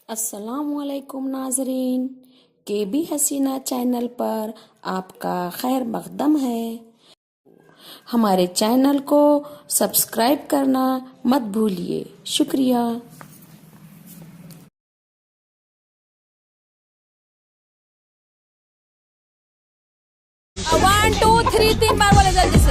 अस्सलामुअलैकुम नाजरीन, KB Hasina channel पर आपका खैर मकदम है। हमारे चैनल को सब्सक्राइब करना मत भूलिए। शुक्रिया। 1 2 3 3 बार बोले जल्दी